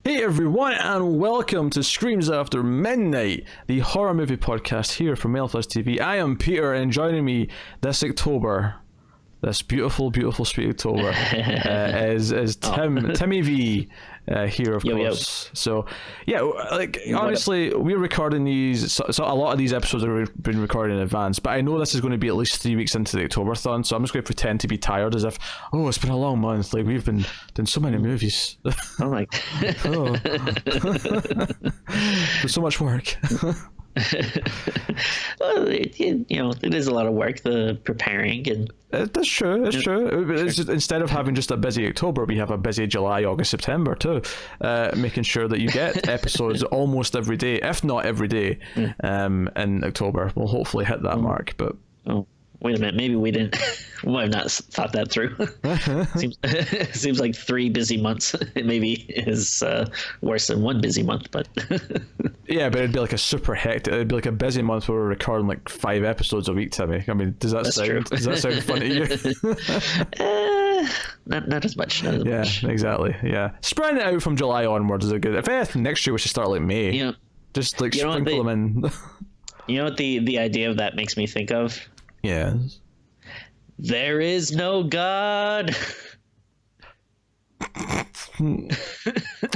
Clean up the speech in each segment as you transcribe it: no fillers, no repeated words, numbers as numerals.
Hey everyone, and welcome to Screams After Midnight, the horror movie podcast here from Mailflash TV. I am Peter, and joining me this October, this beautiful, sweet October, is Timmy V here, of course. Yo. So, yeah, like, honestly, we're recording these, so a lot of these episodes have been recorded in advance, but I know this is going to be at least 3 weeks into the Octoberthon, so I'm just going to pretend to be tired as if, oh, it's been a long month, like, we've been doing so many movies. Oh my Oh. There's so much work. Well, it is a lot of work, the preparing, and That's true. It's true. It's just, instead of having just a busy October, we have a busy July, August, September too, making sure that you get episodes almost every day, if not every day, in October. We'll hopefully hit that mark. But wait a minute, maybe we didn't. We have not thought that through. Seems like 3 busy months maybe is worse than 1 busy month, but yeah, but it'd be like a super hectic. It'd be like a busy month where we're recording like 5 episodes a week, Timmy. I mean, does that sound fun to you? Not as much. Not as much. Yeah, exactly. Yeah, spreading it out from July onwards is a good. If anything, next year we should start like May. Yeah, just like sprinkle them in. You know what the idea of that makes me think of? Yes. There is no God.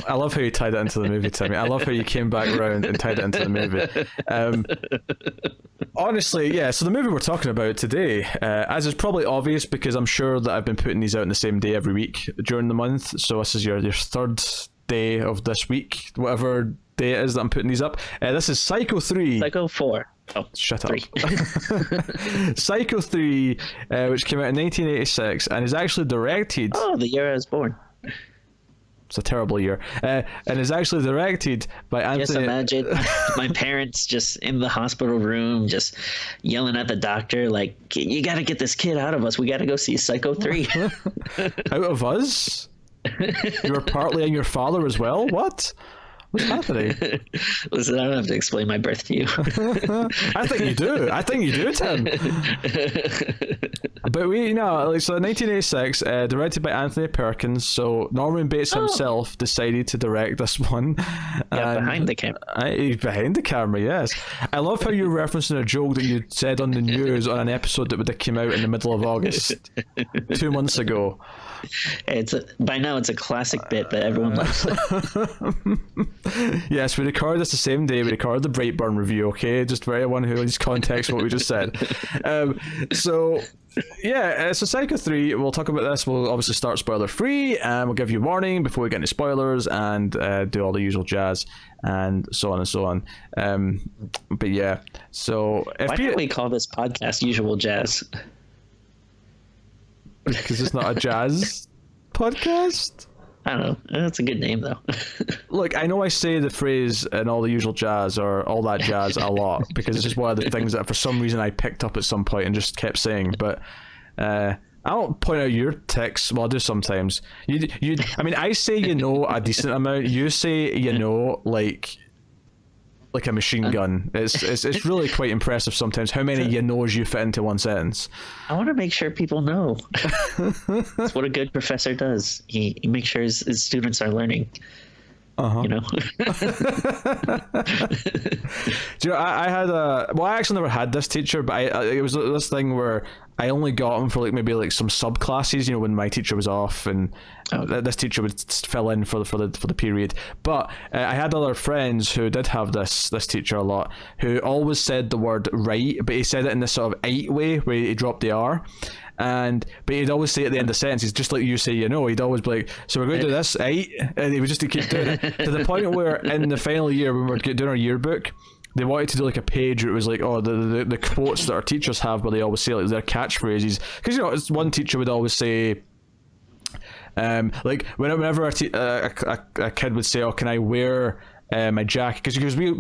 I love how you tied it into the movie, Timmy. I love how you came back around and tied it into the movie. Honestly, yeah, so the movie we're talking about today, as is probably obvious because I'm sure that I've been putting these out on the same day every week during the month, so this is your third day of this week, whatever day it is that I'm putting these up. This is Psycho 3. Psycho 4. Oh, shut 3. Up. Psycho 3, which came out in 1986 and is actually directed... Oh, the year I was born. It's a terrible year. And is actually directed by Anthony... Just imagine my parents just in the hospital room, just yelling at the doctor, like, you got to get this kid out of us. We got to go see Psycho 3. Out of us? You were partly in your father as well? What? What's happening? Listen, I don't have to explain my birth to you. I think you do, Tim. But so 1986, directed by Anthony Perkins. So Norman Bates himself decided to direct this one. Yeah, behind the camera. Behind the camera, yes. I love how you're referencing a joke that you said on the news on an episode that would have come out in the middle of August 2 months ago. By now it's a classic bit that everyone loves. Yes, we recorded this the same day we recorded the Brightburn review, okay? Just for anyone who needs context what we just said. So Psycho 3, we'll talk about this. We'll obviously start spoiler free, and we'll give you a warning before we get into spoilers and do all the usual jazz and so on and so on. But yeah, so... Why don't we call this podcast Usual Jazz? Because it's not a jazz podcast? I don't know. That's a good name, though. Look, I know I say the phrase and all the usual jazz or all that jazz a lot because it's just one of the things that for some reason I picked up at some point and just kept saying. But I don't point out your tics. Well, I do sometimes. I mean, I say a decent amount. You say like a machine gun. It's really quite impressive sometimes how many you fit into one sentence. I want to make sure people know. That's what a good professor does. He makes sure his students are learning. You know. Do you know, I had I actually never had this teacher, but it was this thing where I only got him for maybe some subclasses, when my teacher was off, and this teacher would fill in for the period. But I had other friends who did have this teacher a lot, who always said the word right, but he said it in this sort of "ite" way where he dropped the R. But he'd always say at the end of sentences, just like you say, he'd always be like, so we're going to do this, right? And he would just keep doing it to the point where in the final year when we were doing our yearbook, they wanted to do like a page where it was like, the quotes that our teachers have, but they always say like their catchphrases. Because one teacher would always say, like whenever a kid would say, "Oh, can I wear my jacket?" Because we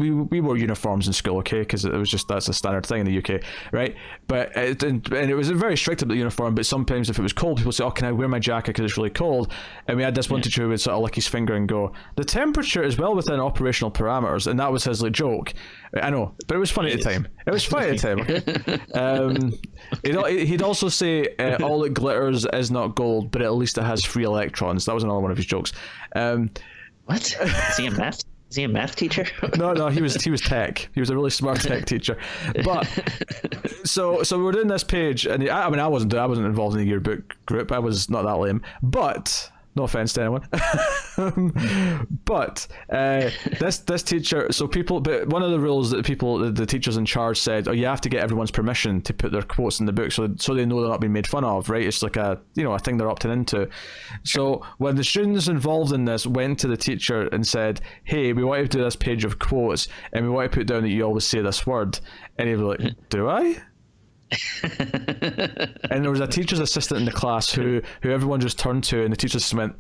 wore uniforms in school, okay? Because it was just that's a standard thing in the UK, right? But and it was very strict about the uniform. But sometimes if it was cold, people say, "Oh, can I wear my jacket because it's really cold?" And we had this one teacher who would sort of lick his finger and go, "The temperature is well within operational parameters," and that was his like joke. I know, but it was funny at the time. It was funny at the time. Okay? He'd also say, "All that glitters is not gold, but at least it has free electrons." That was another one of his jokes. What? Is he a math? Is he a math teacher? No, he was tech. He was a really smart tech teacher. But so we're doing this page, and I mean, I wasn't involved in the yearbook group. I was not that lame. But no offense to anyone. But this teacher, so people, but one of the rules that the teachers in charge said, oh, you have to get everyone's permission to put their quotes in the book, so they know they're not being made fun of, right? It's like a thing they're opting into. So when the students involved in this went to the teacher and said, hey, we want you to do this page of quotes, and we want to put down that you always say this word, and he was like, do I? And there was a teacher's assistant in the class who everyone just turned to, and the teacher just went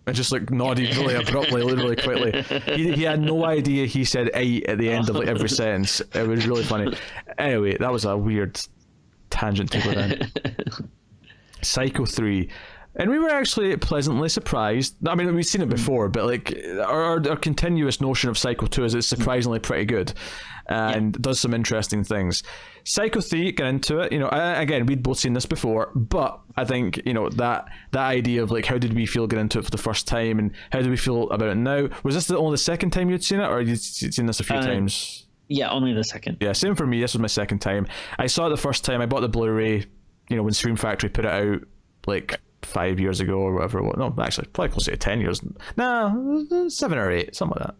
and just like nodded really abruptly, really quickly. He had no idea he said "I" at the end of like every sentence. It was really funny. Anyway, that was a weird tangent to go down. Psycho 3. And we were actually pleasantly surprised. I mean, we've seen it before, but like our continuous notion of Psycho 2 is it's surprisingly pretty good and does some interesting things. Psycho 3, get into it. Again, we'd both seen this before, but I think, that idea of like, how did we feel getting into it for the first time, and how do we feel about it now? Was this only the second time you'd seen it, or you'd seen this a few times? Yeah, only the second. Yeah, same for me. This was my second time. I saw it the first time. I bought the Blu-ray, when Scream Factory put it out, like 5 years ago or whatever. No, actually, probably close to 10 years. No, 7 or 8, something like that.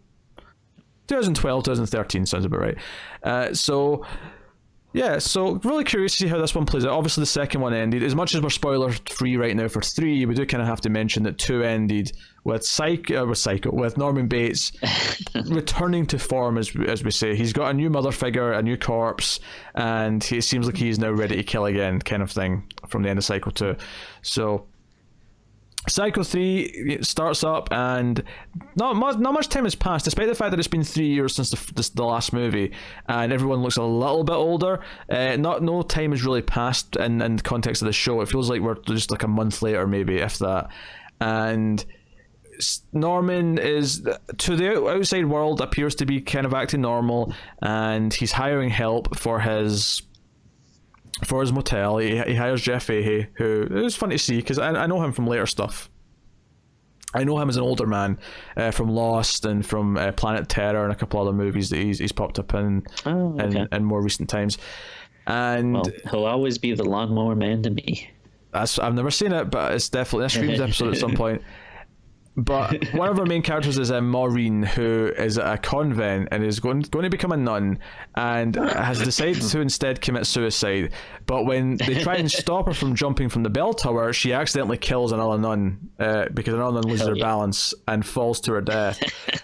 2012, 2013 sounds about right. So really curious to see how this one plays out. Obviously, the second one ended. As much as we're spoiler free right now for 3, we do kind of have to mention that 2 ended with with Norman Bates returning to form, as we say. He's got a new mother figure, a new corpse, and it seems like he's now ready to kill again, kind of thing, from the end of Psycho 2. So Psycho 3 starts up, and not much time has passed, despite the fact that it's been 3 years since the last movie, and everyone looks a little bit older. No time has really passed in the context of the show. It feels like we're just like a month later, maybe, if that. And Norman is, to the outside world, appears to be kind of acting normal, and he's hiring help for his motel. He hires Jeff Fahey, who is funny to see because I know him from later stuff. I know him as an older man from Lost and from Planet Terror and a couple other movies that he's popped up in in more recent times. And he'll always be the lawnmower man to me. I've never seen it, but it's definitely a Screams episode at some point. But one of our main characters is Maureen, who is at a convent and is going to become a nun, and has decided to instead commit suicide. But when they try and stop her from jumping from the bell tower, she accidentally kills another nun because another nun loses her balance and falls to her death.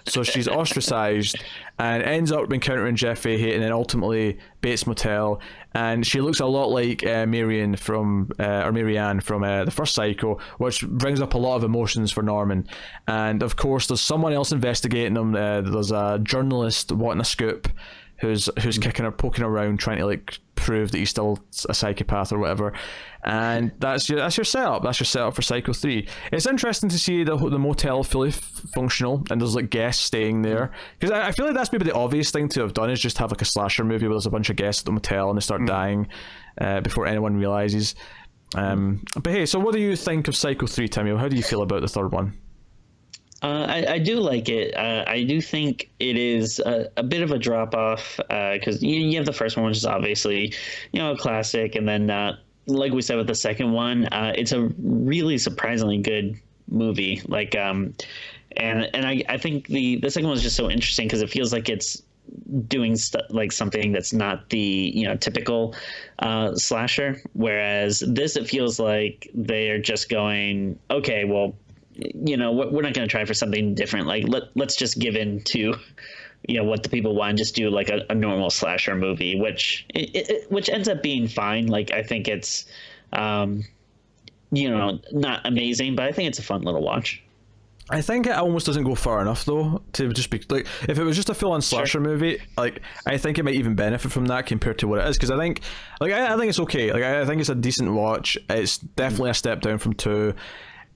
So she's ostracized and ends up encountering Jeff Fahey and then ultimately Bates Motel. And she looks a lot like Marianne from the first Psycho, which brings up a lot of emotions for Norman. And of course, there's someone else investigating them. There's a journalist wanting a scoop, who's poking around, trying to like prove that he's still a psychopath or whatever. And that's your setup. That's your setup for Psycho 3. It's interesting to see the motel fully functional, and there's like guests staying there, because I feel like that's maybe the obvious thing to have done, is just have like a slasher movie where there's a bunch of guests at the motel and they start dying before anyone realizes. But hey, so what do you think of Psycho 3, Timmy? How do you feel about the third one? I do like it. I do think it is a bit of a drop off because you have the first one, which is obviously a classic, and then like we said with the second one, it's a really surprisingly good movie. Like and I think the second one is just so interesting because it feels like it's doing like something that's not the typical slasher, whereas this, it feels like they're just going, okay, well, we're not going to try for something different. Like let's just give in to what the people want and just do like a normal slasher movie, which ends up being fine. Like I think it's not amazing, but I think it's a fun little watch. I think it almost doesn't go far enough though to just be like, if it was just a full-on slasher movie, like I think it might even benefit from that compared to what it is, because I think it's okay. Like I think it's a decent watch. It's definitely a step down from 2.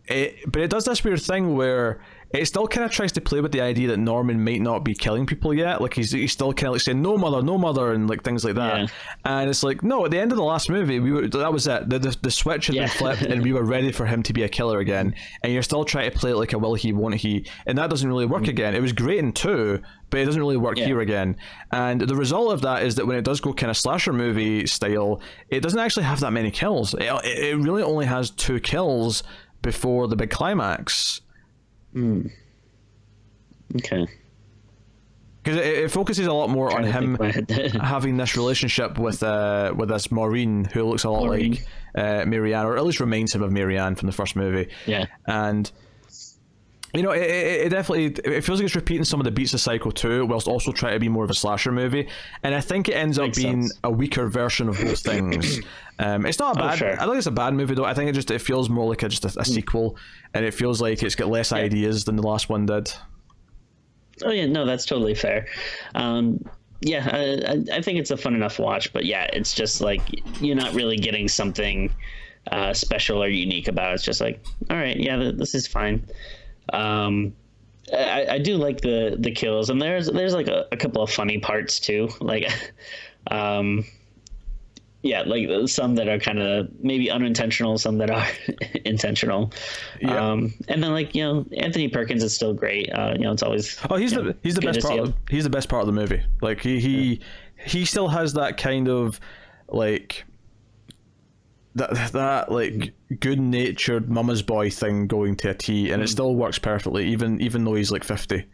But it does this weird thing where it still kind of tries to play with the idea that Norman might not be killing people yet. Like he's still kind of like saying no mother, and like things like that. Yeah. And it's like, no, at the end of the last movie, that was it. The switch had been flipped, and we were ready for him to be a killer again. And you're still trying to play it like a will he, won't he, and that doesn't really work again. It was great in 2, but it doesn't really work here again. And the result of that is that when it does go kind of slasher movie style, it doesn't actually have that many kills. It really only has 2 kills before the big climax. Okay. Because it focuses a lot more on him having this relationship with this Maureen, who looks a lot like Marianne, or at least reminds him of Marianne from the first movie. Yeah. And it definitely, it feels like it's repeating some of the beats of Psycho 2 whilst also trying to be more of a slasher movie, and I think it ends up being a weaker version of both things. It's not a bad, I don't think it's a bad movie though. I think it feels more like just a sequel, and it feels like it's got less ideas than the last one did. Oh yeah, no, that's totally fair. I think it's a fun enough watch, but yeah, it's just like you're not really getting something special or unique about it. It's just like, all right, yeah, this is fine. I do like the kills, and there's like a couple of funny parts too, like like some that are kind of maybe unintentional, some that are intentional. And then like Anthony Perkins is still great. It's always he's the best part. He's the best part of the movie. Like he still has that kind of like that like good-natured mama's boy thing going to a T, and it still works perfectly, even though he's like 50.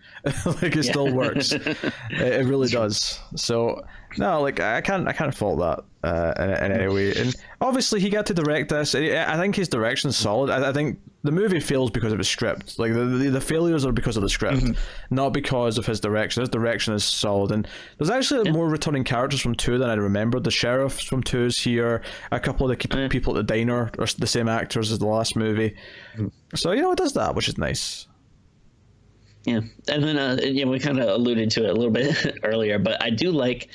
Like it still works. It really does. So no, like I can't fault that in any way. And obviously he got to direct this. I think his direction's solid. I think the movie fails because of his script. Like the failures are because of the script, not because of his direction. His direction is solid, and there's actually more returning characters from 2 than I remembered. The sheriff from 2 is here. A couple of the people at the diner are the same actors as the last movie. So it does that, which is nice. Yeah, and then we kind of alluded to it a little bit earlier, but I do like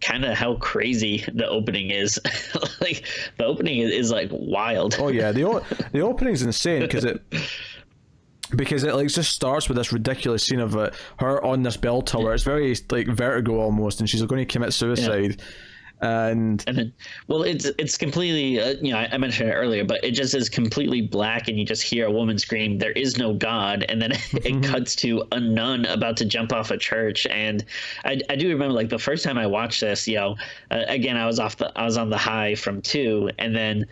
kind of how crazy the opening is. Like the opening is like wild. Oh yeah, the opening's insane because it like just starts with this ridiculous scene of her on this bell tower. It's very like Vertigo almost, and she's going to commit suicide. And then, well, it's completely I mentioned it earlier, but it just is completely black, and you just hear a woman scream, "There is no God," and then it cuts to a nun about to jump off a church. And I do remember like the first time I watched this, again I was on the high from 2, and then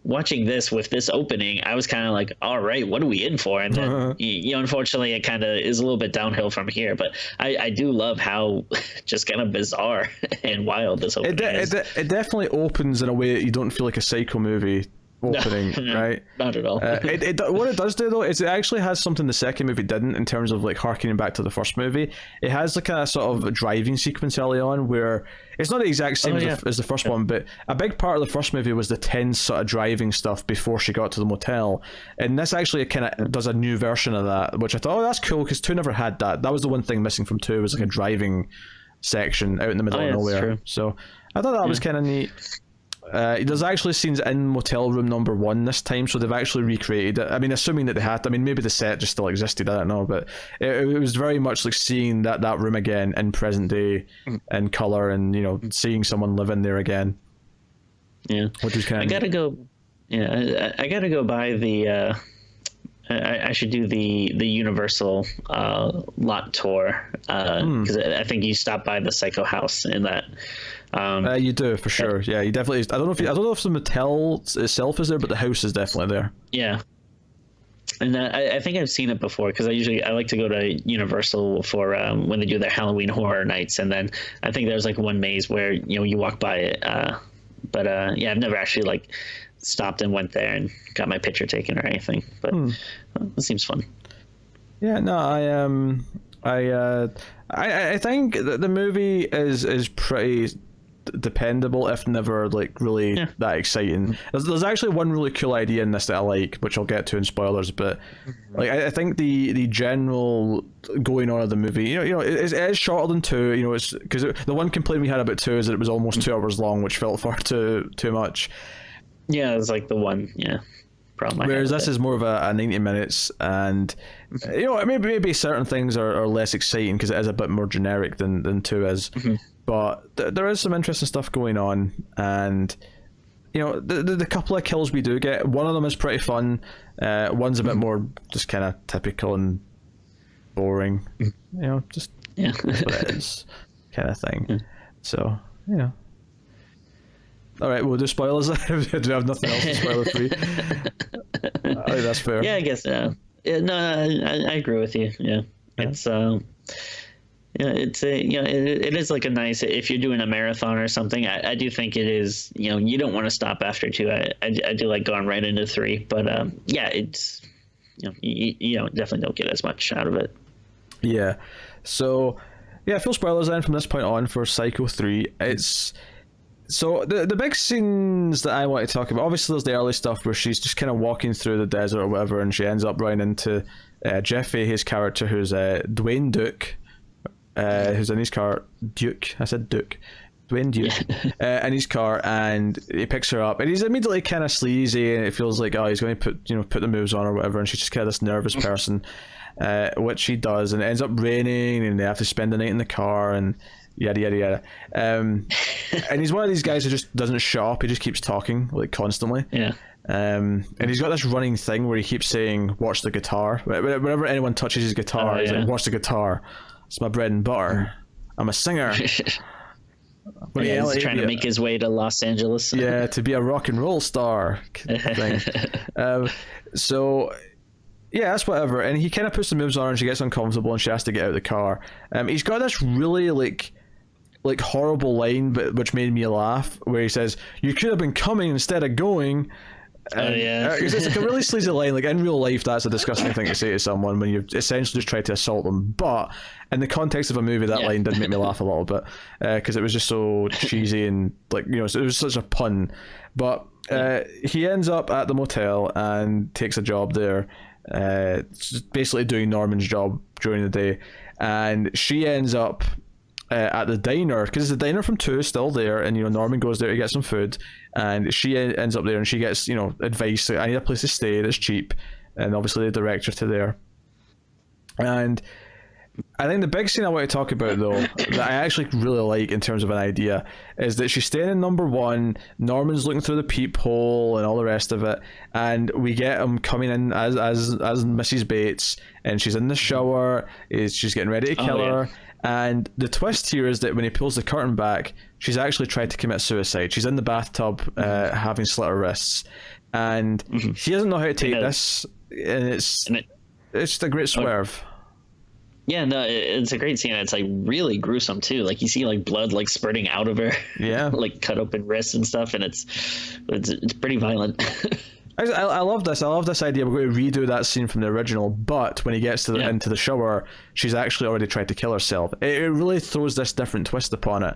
watching this with this opening, I was kind of like, all right, what are we in for? And then unfortunately it kind of is a little bit downhill from here, but I do love how just kind of bizarre and wild this opening is. It definitely opens in a way that you don't feel like a Psycho movie opening. No, right? Not at all. What it does do though is it actually has something the second movie didn't, in terms of like harkening back to the first movie. It has like a sort of driving sequence early on where it's not the exact same as the first one, but a big part of the first movie was the tense sort of driving stuff before she got to the motel, and this actually kind of does a new version of that, which I thought, that's cool, because 2 never had that. That was the one thing missing from 2, was like a driving section out in the middle of nowhere. So I thought that was kind of neat. There's actually scenes in motel room number 1 this time, so they've actually recreated it. I mean, assuming that they had, maybe the set just still existed, I don't know, but it was very much like seeing that room again in present day in color, and seeing someone live in there again. Yeah, which is kind of I gotta go by the I should do the Universal lot tour, because I think you stop by the Psycho house in that. You do, for sure. Yeah, you definitely. I don't know if the motel itself is there, but the house is definitely there. Yeah, and I think I've seen it before, because I like to go to Universal for when they do their Halloween horror nights, and then I think there's like one maze where you walk by it. But I've never actually like stopped and went there and got my picture taken or anything. But it seems fun. Yeah, no, I think the movie is pretty dependable, if never like really that exciting. There's actually one really cool idea in this that I like, which I'll get to in spoilers, but like I think the general going on of the movie, it is shorter than 2. It's because the one complaint we had about 2 is that it was almost 2 hours long, which felt far too much. Yeah, it's like the one problem. Whereas this is more of a 90 minutes, and maybe certain things are less exciting because it is a bit more generic than 2 is. But there is some interesting stuff going on, and the couple of kills we do get, one of them is pretty fun. One's a bit more just kind of typical and boring. Just what it is, kind of thing. So all right, we'll do spoilers. Do we have nothing else to spoil for you? I think that's fair. Yeah, I guess. No, I agree with you. Yeah, it's it is like a nice, if you're doing a marathon or something. I do think it is. You don't want to stop after 2. I do like going right into 3, but it's you definitely don't get as much out of it. Yeah, so full spoilers then from this point on for Psycho 3. It's so the big scenes that I want to talk about. Obviously, there's the early stuff where she's just kind of walking through the desert or whatever, and she ends up running into Jeff Fahey's character, who's Dwayne Duke, who's in his car. Duke, I said Duke. Dwayne Duke, in his car, and he picks her up, and he's immediately kind of sleazy, and it feels like he's going to put the moves on or whatever, and she's just kind of this nervous person, which she does, and it ends up raining, and they have to spend the night in the car, and yada yada yada. And he's one of these guys who just doesn't shut up. He just keeps talking like constantly. Yeah. And he's got this running thing where he keeps saying, "Watch the guitar." Whenever anyone touches his guitar, he's like, "Watch the guitar. It's my bread and butter. I'm a singer." But he's trying to make his way to Los Angeles. Yeah, to be a rock and roll star thing. So yeah, that's whatever. And he kind of puts the moves on her, and she gets uncomfortable, and she has to get out of the car. He's got this really like horrible line, but which made me laugh, where he says, "You could have been coming instead of going." It's like a really sleazy line. Like in real life, that's a disgusting thing to say to someone when you've essentially just tried to assault them. But in the context of a movie, that line did make me laugh a little bit because it was just so cheesy and it was such a pun. But he ends up at the motel and takes a job there, basically doing Norman's job during the day, and she ends up at the diner, because the diner from 2 is still there, and Norman goes there to get some food, and she ends up there, and she gets advice, like, I need a place to stay that's cheap, and obviously they direct her to there. And I think the big scene I want to talk about, though, that I actually really like in terms of an idea, is that she's staying in number 1, Norman's looking through the peephole and all the rest of it, and we get him coming in as Mrs. Bates, and she's in the shower, she's getting ready to kill her. And the twist here is that when he pulls the curtain back, she's actually tried to commit suicide. She's in the bathtub, having slit her wrists, and he doesn't know how to take this, and it's just a great swerve. Yeah, no, it's a great scene. It's like really gruesome too. Like you see like blood like spurting out of her, like cut open wrists and stuff, and it's pretty violent. I love this. I love this idea. We're going to redo that scene from the original, but when he gets to into the shower, she's actually already tried to kill herself. It really throws this different twist upon it.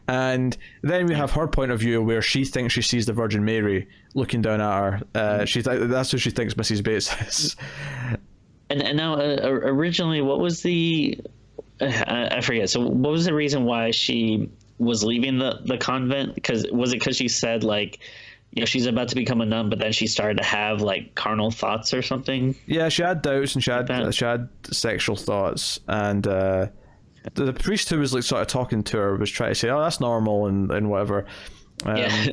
And then we have her point of view, where she thinks she sees the Virgin Mary looking down at her. That's who she thinks Mrs. Bates is. And now, originally, what was the... I forget. So what was the reason why she was leaving the convent? Was it because she said, like... she's about to become a nun, but then she started to have like carnal thoughts or something. Yeah, she had doubts, and she had sexual thoughts, and the priest who was like sort of talking to her was trying to say, "Oh, that's normal," and whatever. Because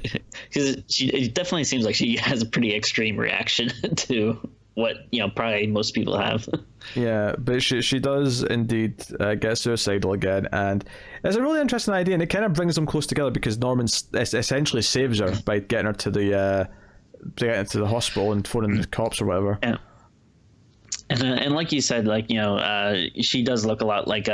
it definitely seems like she has a pretty extreme reaction to what probably most people have. Yeah, but she does indeed get suicidal again, and it's a really interesting idea, and it kind of brings them close together because Norman essentially saves her by getting her to the hospital and phoning the cops or whatever. Yeah. And like you said, like she does look a lot like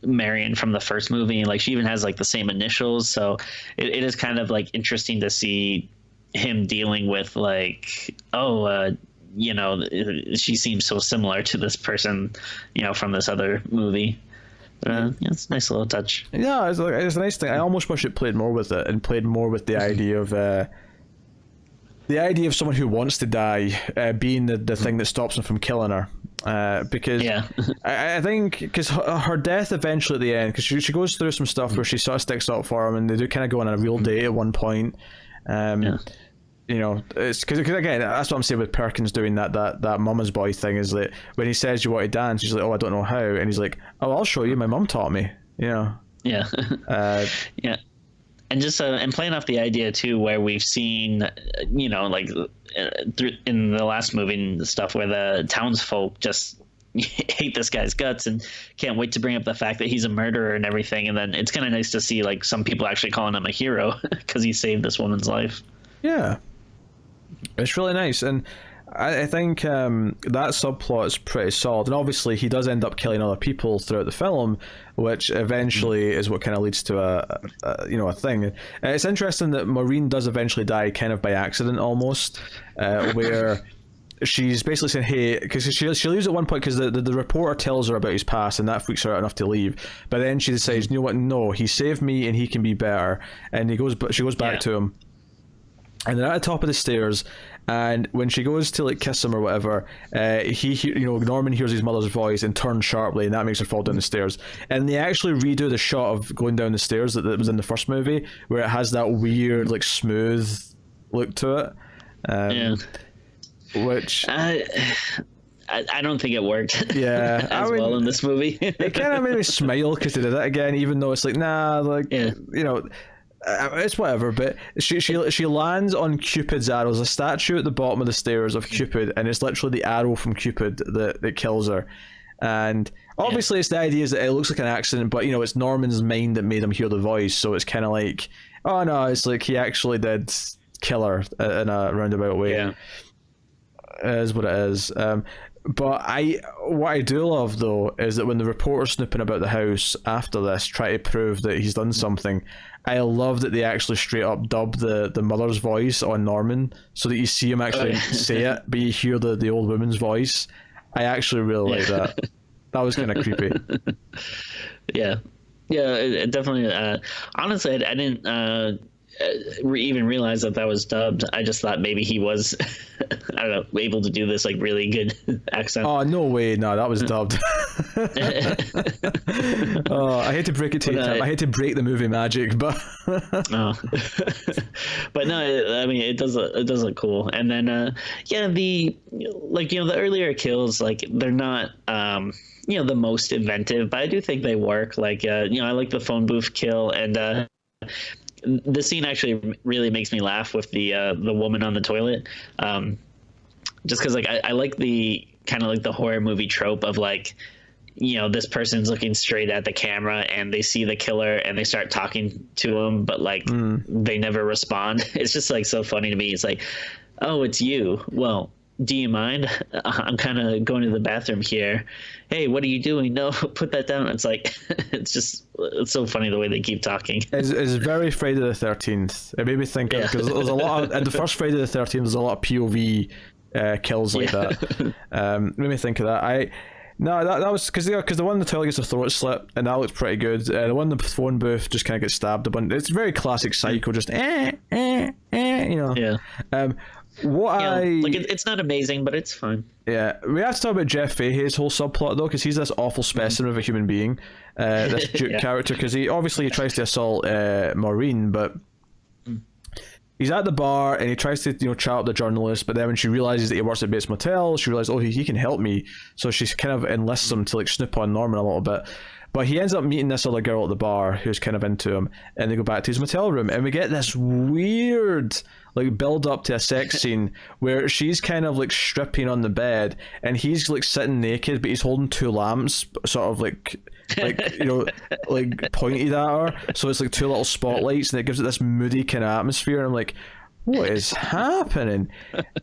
Marion from the first movie, and like she even has like the same initials, so it is kind of like interesting to see him dealing with like she seems so similar to this person, from this other movie. It's a nice little touch. Yeah, it's a nice thing. I almost wish it played more with it and played more with the idea of someone who wants to die being the thing that stops him from killing her. Because I think because her death eventually at the end, because she goes through some stuff where she sort of sticks up for him, and they do kind of go on a real date at one point. you know, it's because again, that's what I'm saying with Perkins doing that mama's boy thing, is that when he says you want to dance, he's like, oh, I don't know how, and he's like, oh, I'll show you, my mum taught me, you know. Yeah. Yeah. And just and playing off the idea too, where we've seen, you know, like in the last movie and stuff, where the townsfolk just hate this guy's guts and can't wait to bring up the fact that he's a murderer and everything. And then it's kind of nice to see like some people actually calling him a hero because he saved this woman's life. Yeah, it's really nice, and I think that subplot is pretty solid. And obviously, he does end up killing other people throughout the film, which eventually is what kind of leads to a thing. And it's interesting that Maureen does eventually die, kind of by accident almost, where she's basically saying, "Hey," because she leaves at one point because the reporter tells her about his past, and that freaks her out enough to leave. But then she decides, you know what? No, he saved me, and he can be better. And she goes back to him. And they're at the top of the stairs, and when she goes to like kiss him or whatever, Norman hears his mother's voice and turns sharply, and that makes her fall down the stairs. And they actually redo the shot of going down the stairs that was in the first movie, where it has that weird, like, smooth look to it. Which I don't think it worked. Yeah, well in this movie. It kind of made me smile because they did it again, even though it's like, nah, like, you know. It's whatever, but she lands on Cupid's arrow. There's a statue at the bottom of the stairs of Cupid, and it's literally the arrow from Cupid that kills her. And obviously, it's the idea is that it looks like an accident, but you know, it's Norman's mind that made him hear the voice, so it's kind of like, oh no, it's like he actually did kill her in a roundabout way. Yeah, it is what it is. But what I do love though is that when the reporter's snooping about the house after this, try to prove that he's done something, I love that they actually straight up dub the mother's voice on Norman, so that you see him actually say it, but you hear the old woman's voice. I actually really like that. That was kind of creepy. Yeah, it definitely. Honestly, I didn't even realize that was dubbed. I just thought maybe he was, I don't know, able to do this like really good accent. Oh, no way. No, that was dubbed. Oh, I hate to break it to you, Tim. I hate to break the movie magic, but oh. But no, I mean, it does look cool. And then the earlier kills, like, they're not the most inventive, but I do think they work. Like I like the phone booth kill, and the scene actually really makes me laugh with the woman on the toilet, just because like I like the kind of like the horror movie trope of like, this person's looking straight at the camera and they see the killer and they start talking to him, but like they never respond. It's just like so funny to me. It's like, oh, it's you. Well, do you mind? I'm kind of going to the bathroom here. Hey, what are you doing? No, put that down. It's like, it's so funny the way they keep talking. It's very Friday the 13th. It made me think of, because there's a lot of, in the first Friday the 13th, there's a lot of POV kills like that. Made me think of that. That was because the one in the toilet gets a throat slit, and that looks pretty good. The one in the phone booth just kind of gets stabbed a bunch. It's very classic Psycho, just you know. Yeah. It's not amazing, but it's fine. Yeah, we have to talk about Jeff Fahey's whole subplot though, because he's this awful specimen of a human being, this Duke character, because he tries to assault Maureen, but he's at the bar and he tries to chat up the journalist, but then when she realizes that he works at Bates Motel, she realizes, oh, he can help me, so she kind of enlists him to like snoop on Norman a little bit. But he ends up meeting this other girl at the bar who's kind of into him, and they go back to his motel room, and we get this weird like build up to a sex scene where she's kind of like stripping on the bed, and he's like sitting naked, but he's holding two lamps, sort of like like pointed at her, so it's like two little spotlights, and it gives it this moody kind of atmosphere. And I'm like, what is happening?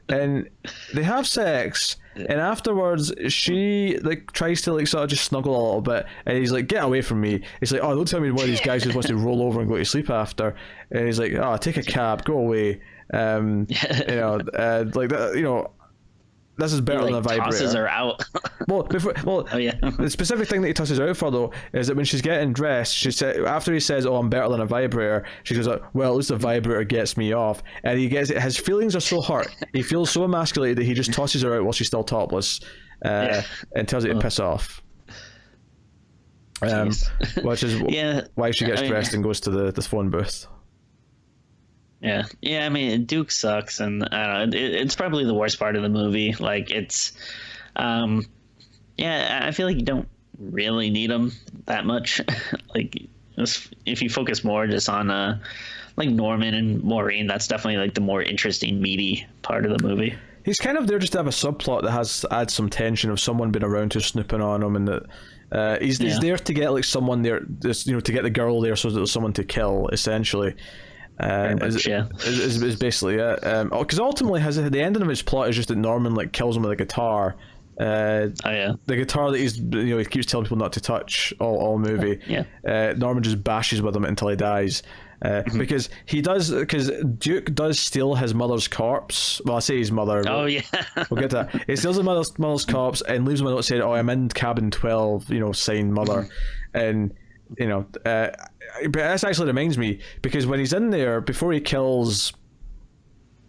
And they have sex, and afterwards she like tries to like sort of just snuggle a little bit, and he's like, get away from me. He's like, oh, don't tell me one of these guys who wants to roll over and go to sleep after. And he's like, oh, take a cab, go away. Like that, this is better than a vibrator. Tosses her out. Oh yeah. The specific thing that he tosses her out for though is that when she's getting dressed, she said, after he says, "Oh, I'm better than a vibrator," she goes, "Well, at least a vibrator gets me off." And he gets it. His feelings are so hurt. He feels so emasculated that he just tosses her out while she's still topless, and tells her to piss off. Which is why she gets dressed and goes to the phone booth. Yeah. I mean, Duke sucks, and I don't know, it's probably the worst part of the movie. Like, um, yeah, I feel like you don't really need him that much. Like, if you focus more just on like Norman and Maureen, that's definitely like the more interesting, meaty part of the movie. He's kind of there just to have a subplot that adds some tension of someone being around who's snooping on him, and that he's there to get like someone there, to get the girl there so that there's someone to kill, essentially. Is basically it. Because ultimately, the ending of his plot is just that Norman like kills him with a guitar. The guitar that he keeps telling people not to touch all movie. Norman just bashes with him until he dies. Because Duke does steal his mother's corpse. Well, I say his mother. Oh yeah, we'll get to that. He steals his mother's corpse and leaves him a note saying, "Oh, I'm in cabin 12. Sign mother." And but this actually reminds me, because when he's in there before he kills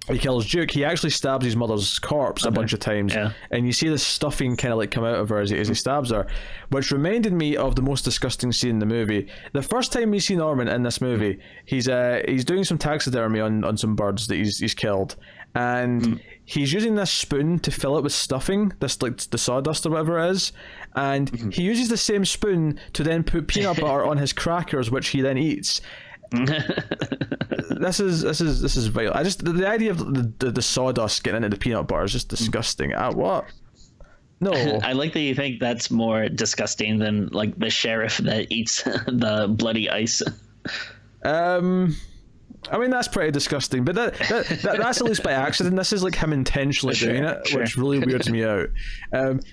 Duke, he actually stabs his mother's corpse a bunch of times, and you see the stuffing kind of like come out of her as he stabs her, which reminded me of the most disgusting scene in the movie. The first time we see Norman in this movie, he's doing some taxidermy on some birds that he's killed, and he's using this spoon to fill it with stuffing, this like the sawdust or whatever it is, and he uses the same spoon to then put peanut butter on his crackers, which he then eats. This is vile. The idea of the sawdust getting into the peanut butter is just disgusting. What? No. I like that you think that's more disgusting than like the sheriff that eats the bloody ice. I mean, that's pretty disgusting, but that's at least by accident. This is like him intentionally doing it, which really weirds me out.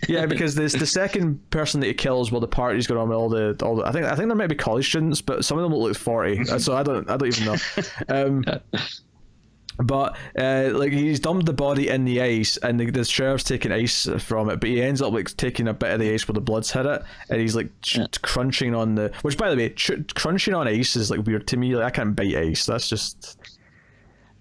Because there's the second person that he kills while the party's going on with all the I think there might be college students, but some of them look like 40, so I don't even know. But like he's dumped the body in the ice, and the sheriff's taking ice from it, but he ends up like taking a bit of the ice where the blood's hit it, and he's like crunching on which, by the way, crunching on ice is like weird to me. Like, I can't bite ice. That's just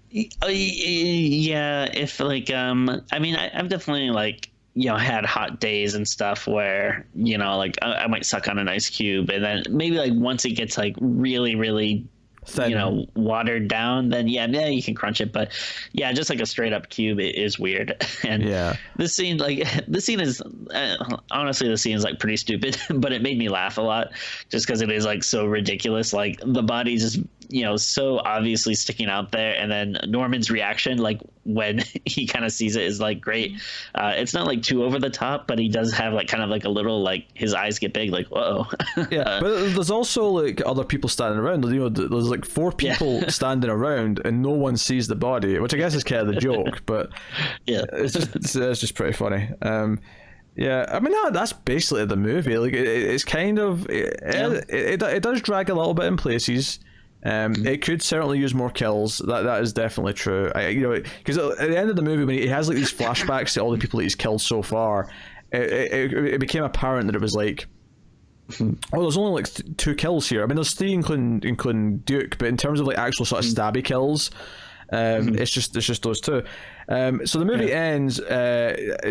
if like I mean, I've definitely like had hot days and stuff where like I might suck on an ice cube, and then maybe like once it gets like really really thin, watered down, then you can crunch it. But just like a straight up cube, it is weird. And this scene is honestly, the scene is like pretty stupid, but it made me laugh a lot just because it is like so ridiculous. Like the body's just so obviously sticking out there, and then Norman's reaction, like when he kind of sees it, is like great. It's not like too over the top, but he does have like kind of like a little, like his eyes get big, like whoa. But there's also like other people standing around. There's like 4 people standing around, and no one sees the body, which I guess is kind of the joke. But it's just pretty funny. I mean, that's basically the movie. Like it's kind of it does drag a little bit in places. It could certainly use more kills. That is definitely true. Because at the end of the movie, when he has like these flashbacks to all the people that he's killed so far, it became apparent that it was like, there's only like 2 kills here. I mean, there's 3 including Duke, but in terms of like actual sort of stabby kills, it's just those 2. So the movie ends.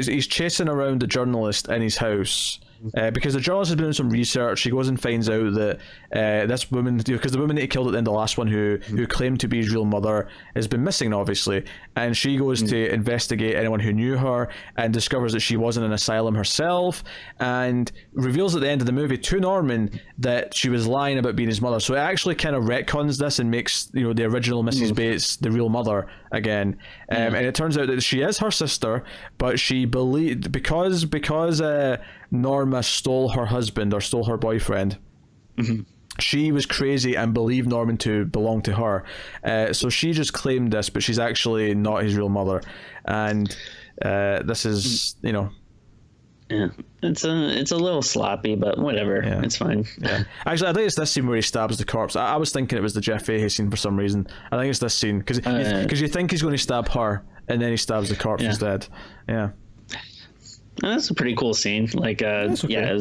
He's chasing around the journalist in his house. Because the journalist has been doing some research, he goes and finds out that this woman, because the woman that he killed at the end of the last one, who claimed to be his real mother, has been missing, obviously, and she goes to investigate anyone who knew her, and discovers that she was in an asylum herself, and reveals at the end of the movie to Norman that she was lying about being his mother. So it actually kind of retcons this and makes the original Mrs. Bates the real mother again. And it turns out that she is her sister, but she believed because Norma stole her husband, or stole her boyfriend. She was crazy and believed Norman to belong to her. So she just claimed this, but she's actually not his real mother. And this is, it's a little sloppy, but whatever. It's fine. Actually, I think it's this scene where he stabs the corpse. I was thinking it was the Jeff Fahey scene for some reason. I think it's this scene because you think he's going to stab her, and then he stabs the corpse instead. That's a pretty cool scene. Like, it's okay.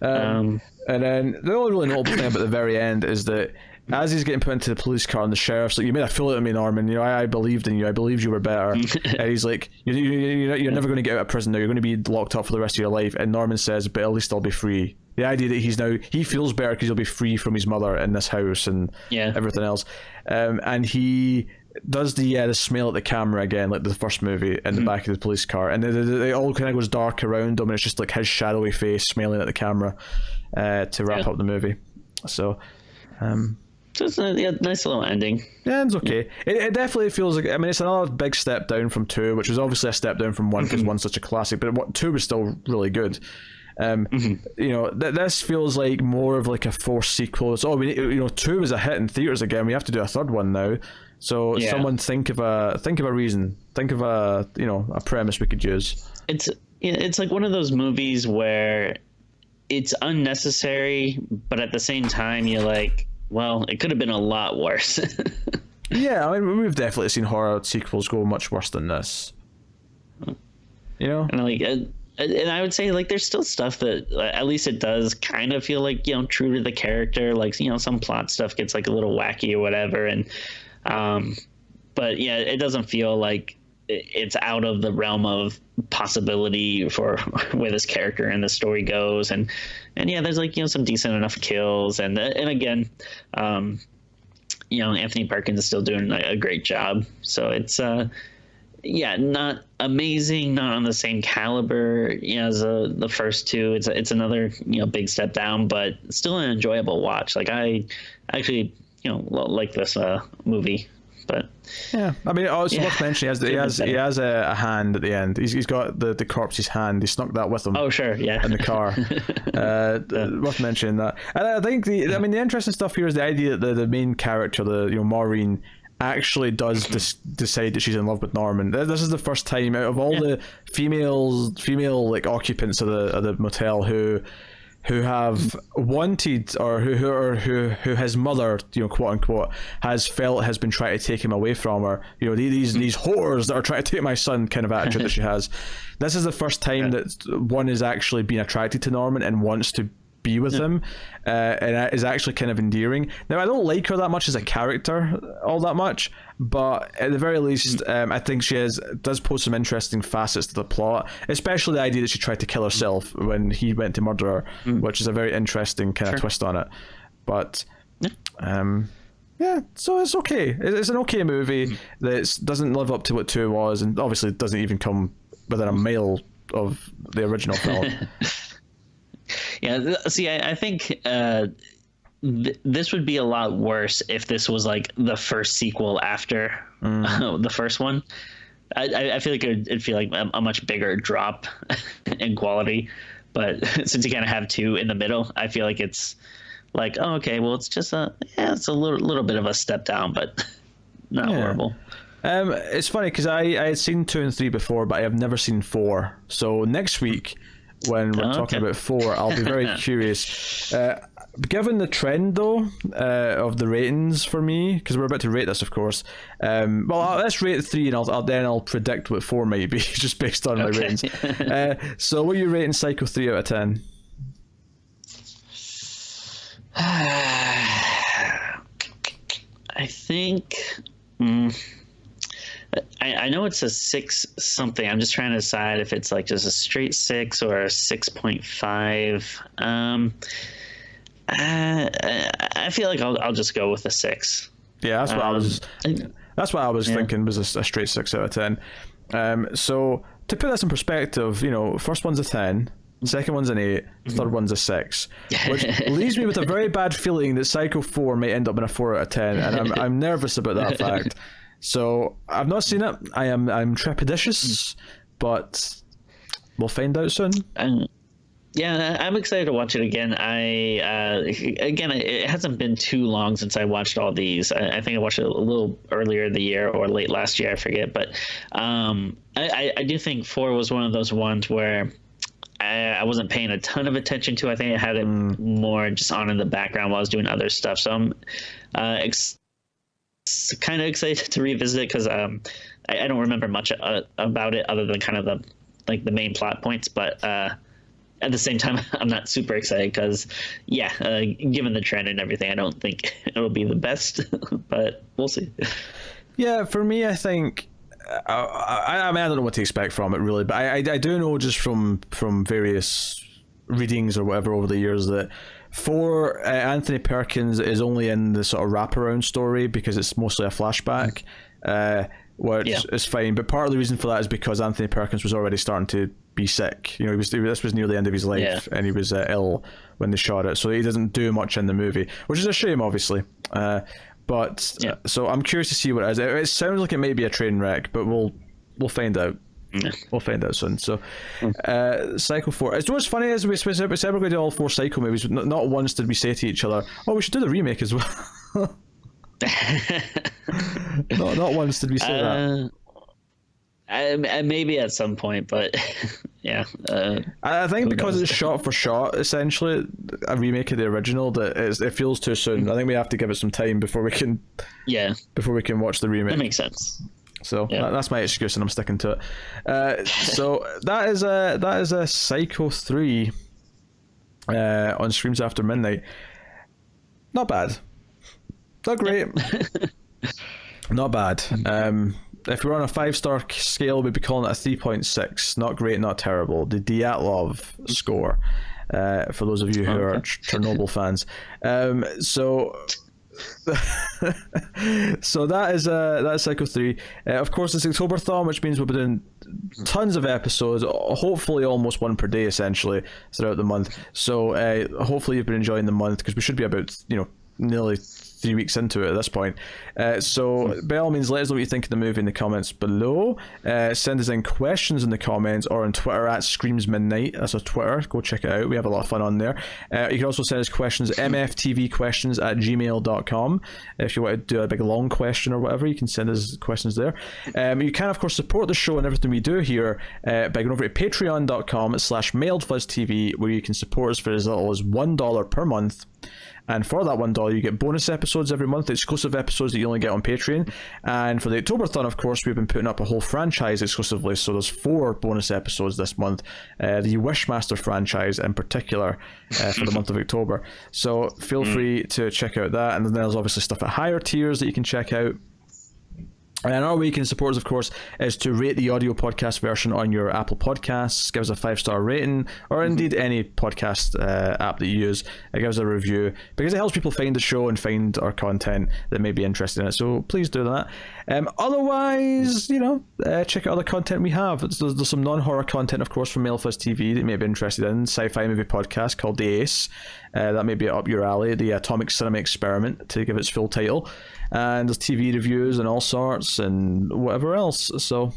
And then the only really notable thing about the very end is that as he's getting put into the police car, and the sheriff's like, "You made a fool out of me, Norman. You know, I believed in you. I believed you were better." And he's like, "You're never going to get out of prison now. You're going to be locked up for the rest of your life." And Norman says, "But at least I'll be free." The idea that he feels better because he'll be free from his mother in this house and everything else. And he does the smell at the camera again, like the first movie, in the back of the police car, and it all kind of goes dark around him, and it's just like his shadowy face smiling at the camera to wrap up the movie. So it's a nice little ending. Yeah, it's okay. It definitely feels like, I mean, it's another big step down from 2, which was obviously a step down from 1 because 1's such a classic, but 2 was still really good. You know, this feels like more of like a forced sequel. So, 2 was a hit in theaters again. We have to do a third one now. So someone think of a reason. Think of a premise we could use. It's like one of those movies where it's unnecessary, but at the same time you're like, well, it could have been a lot worse. Yeah, I mean, we've definitely seen horror sequels go much worse than this. You know, and I would say, like, there's still stuff that at least it does kind of feel like, true to the character. Like, some plot stuff gets like a little wacky or whatever, and but yeah, it doesn't feel like it's out of the realm of possibility for where this character and the story goes. And yeah, there's like, some decent enough kills. And again, Anthony Perkins is still doing a great job. So it's, not amazing, not on the same caliber, as the first 2. It's another, big step down, but still an enjoyable watch. Like, I actually, like this movie. But yeah, I mean, it's worth mentioning he has a hand at the end. He's got the corpse's hand. He snuck that with him. Oh sure, yeah. In the car. Worth mentioning that. And I think the interesting stuff here is the idea that the main character, Maureen, actually does decide that she's in love with Norman. This is the first time out of all the female like occupants of the motel who have wanted, or who his mother, quote unquote, has been trying to take him away from her. These whores that are trying to take my son kind of attitude that she has. This is the first time that one is actually being attracted to Norman and wants to be with him, and is actually kind of endearing. Now, I don't like her that much as a character, all that much, but at the very least, I think she does pose some interesting facets to the plot, especially the idea that she tried to kill herself when he went to murder her, which is a very interesting kind of twist on it. But so it's okay. It's an okay movie that doesn't live up to what 2 was, and obviously doesn't even come within a mile of the original film. Yeah, see, I think this would be a lot worse if this was like the first sequel after the first one. I feel like it'd feel like a much bigger drop in quality, but since you kind of have 2 in the middle, I feel like it's like, oh, okay, well, it's just it's a little bit of a step down, but not horrible. It's funny because I had seen 2 and 3 before, but I have never seen 4. So next week, when we're talking about 4, I'll be very curious. Given the trend, though, of the ratings for me, because we're about to rate this, of course. Let's rate 3, and I'll predict what 4 might be, just based on my ratings. So, what are you rating Psycho 3 out of 10? I think. I know it's a 6 something. I'm just trying to decide if it's like just a straight 6 or a 6.5. I feel like I'll just go with a 6. Yeah, that's what I was thinking was a straight 6 out of 10. So to put this in perspective, first one's a 10, second one's an 8, third one's a 6, which leaves me with a very bad feeling that Psycho 4 might end up in a 4 out of 10, and I'm nervous about that fact. So I've not seen it. I'm trepidatious, but we'll find out soon. Yeah, I'm excited to watch it again. It hasn't been too long since I watched all these. I think I watched it a little earlier in the year or late last year, I forget. But I do think 4 was one of those ones where I wasn't paying a ton of attention to. I think I had it more just on in the background while I was doing other stuff. So I'm kind of excited to revisit it because I don't remember much about it other than kind of the main plot points. But at the same time, I'm not super excited because, given the trend and everything, I don't think it'll be the best, but we'll see. Yeah, for me, I think I mean, I don't know what to expect from it really, but I do know just from various readings or whatever over the years that for Anthony Perkins is only in the sort of wraparound story because it's mostly a flashback, which is fine. But part of the reason for that is because Anthony Perkins was already starting to be sick. You know, this was near the end of his life, and he was ill when they shot it, so he doesn't do much in the movie, which is a shame, obviously. So I'm curious to see what it is. It sounds like it may be a train wreck, but we'll find out. We'll find out soon. So, Psycho 4. It's what's funny is we said we're going to do all 4 Psycho movies. Not once did we say to each other, "Oh, we should do the remake as well." not once did we say that. Maybe at some point, but I think because it's shot for shot, essentially a remake of the original, that it feels too soon. I think we have to give it some time before we can watch the remake. That makes sense. So that's my excuse, and I'm sticking to it. So that is a Psycho 3 on Screams After Midnight. Not bad, not great, not bad. If we were on a 5-star scale, we'd be calling it a 3.6. Not great, not terrible. The Dyatlov score, for those of you who are Chernobyl fans. So that's Psycho 3. Of course, it's Octoberthon, which means we'll be doing tons of episodes, hopefully almost one per day, essentially, throughout the month. So hopefully you've been enjoying the month, because we should be about, nearly 3 weeks into it at this point. So by all means, let us know what you think of the movie in the comments below. Send us in questions in the comments or on Twitter at ScreamsMidnight. That's our Twitter. Go check it out. We have a lot of fun on there. You can also send us questions, mftvquestions@gmail.com. If you want to do a big long question or whatever, you can send us questions there. You can, of course, support the show and everything we do here by going over to patreon.com/mailedfuzztv, where you can support us for as little as $1 per month. And for that $1, you get bonus episodes every month, exclusive episodes that you only get on Patreon. And for the Octoberthon, of course, we've been putting up a whole franchise exclusively. So there's 4 bonus episodes this month. The Wishmaster franchise in particular for the month of October. So feel free to check out that. And then there's obviously stuff at higher tiers that you can check out. And another way you can support us, of course, is to rate the audio podcast version on your Apple Podcasts. Give us a 5-star rating, or indeed any podcast app that you use. Give us a review, because it helps people find the show and find our content that may be interested in it. So please do that. Otherwise, check out other content we have. There's some non-horror content, of course, from MailFuzz TV that you may be interested in. Sci-fi movie podcast called The Ace. That may be up your alley. The Atomic Cinema Experiment, to give its full title. And there's TV reviews and all sorts and whatever else. So,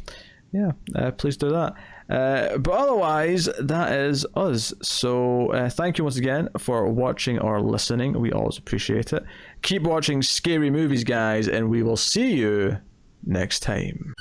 please do that. But otherwise, that is us. So, thank you once again for watching or listening. We always appreciate it. Keep watching scary movies, guys, and we will see you next time.